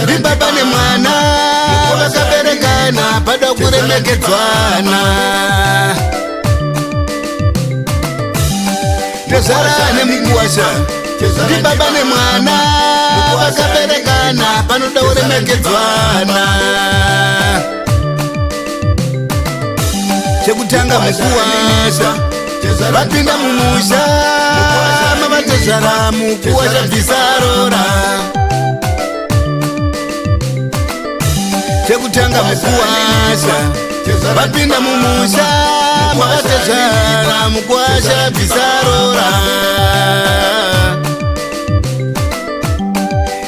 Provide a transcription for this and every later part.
Baba nemwana vakaberekana pada kuremekedzwana. Tezara nemukuwasha Baba nemwana vakaberekana panoda kuremekedzwana. Chekutanga mukuwasha vapinda mumusha mavatezara mukuwasha bvisarora. Chekutanga mukuwasha vapinda mumusha mavatezara mukuwasha bvisarora.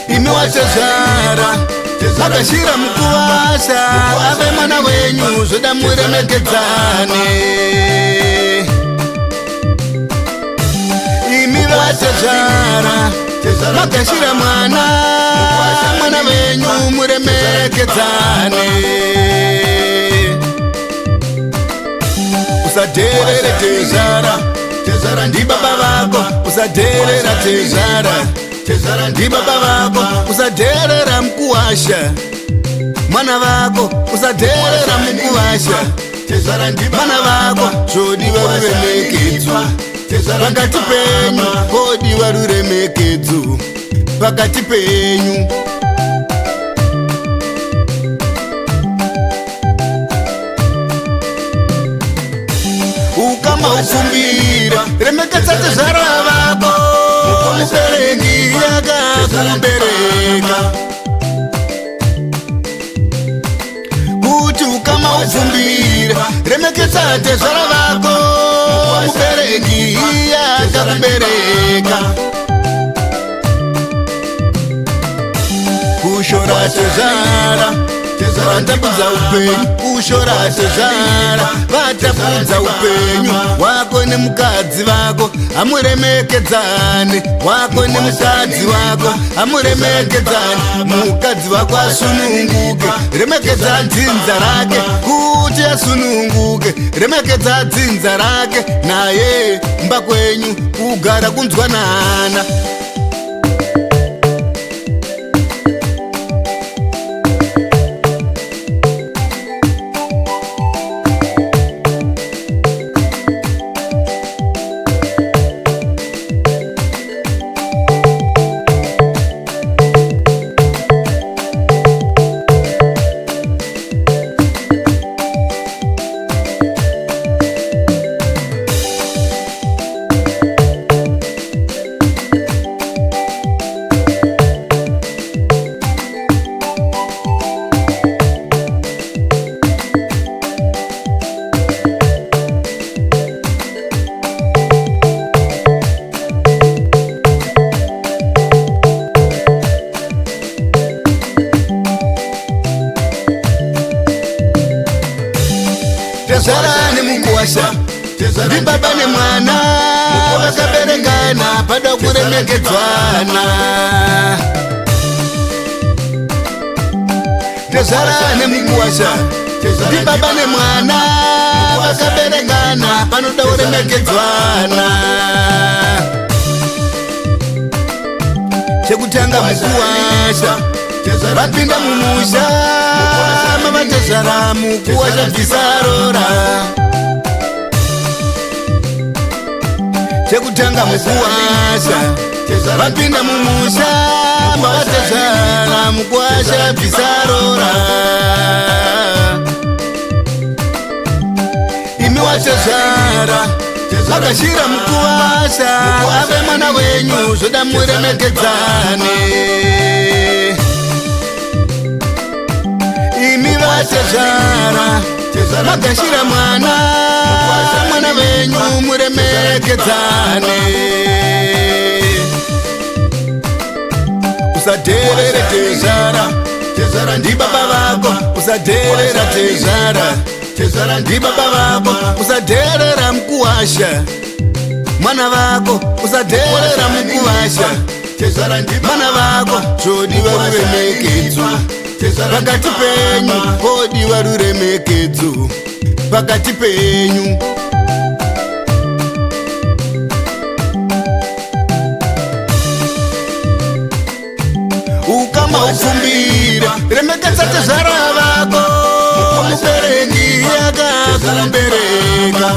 Imi watezara vakashira mukuwasha ave mwana wenyu zvoda muremekedzane. Imi vatezara vakashira mwana wenyu muremekedzane. Usaderere tezara ndi baba vako, usaderera tezara ndi baba vako, usaderera mukuwasha mwana vako, usaderera mukuwasha mwana vako. Zvodiwa ruremekedzo pakati penyu, podiwa ruremekedzo pakati penyu. Ukama ufumbira remekedza tezara vako, mubereki yakakubereka. Kuti ukama ufumbira remekedza tezara vako, mubereki yakakubereka. Kushora tezara vatapudza upenyu, kushora tezara vatapudza upenyu. Wako nemukadzi vako hamuremekedzane, wako nemukadzi vako hamuremekedzane. Mukadzi vako asununguke, remekedza dzinza rake kuti asununguke, remekedza dzinza rake. Naye mba kwenyu kugara kunzwanana. Tezara nemukuwasha ndi baba nemwana vakaberekana pada kuremekedzwana. Tezara nemukuwasha ndi baba nemwana vakaberekana panoda kuremekedzwana. Chekutanga mukuwasha vapinda mumusha mavatezara mukuwasha bvisarora. Chekutanga mukuwasha vapinda mumusha mavatezara mukuwasha bvisarora. Imi watezara vakashira mukuwasha ave mwana wenyu zvoda muremekedzane. Imi vatezara vakashira mwana wenyu muremekedzane. Usaderere tezara ndi baba vako, usaderera tezara ndi baba vako, usaderera mukuwasha mwana vako, usaderera mukuwasha mwana vako. Zvodiwa ruremekedzo pakati penyu, podiwa ruremekedzo pakati penyu. Ukama kama ufumbire remekedza tezvara vako mubereki akakubereka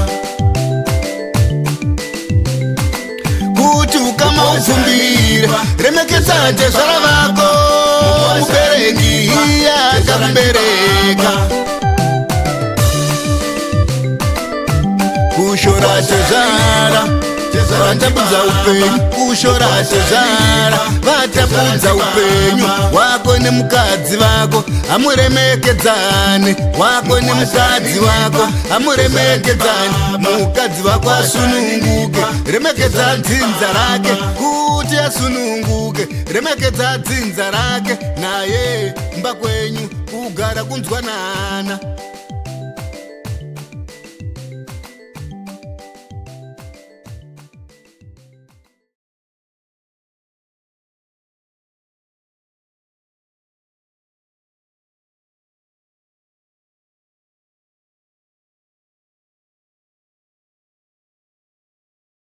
kuti ukama ufumbire remekedza tezvara vako mubereki akakubereka kushora tezvara vatapudza upenyu kushora tezvara vatapudza upenyu wako nemukadzi vako hamuremekedzane wako nemukadzi vako hamuremekedzane mukadzi vako asununguke remekedza dzinza rake kuti asununguke remekedza dzinza rake naye mba kwenyu kugara kunzwanana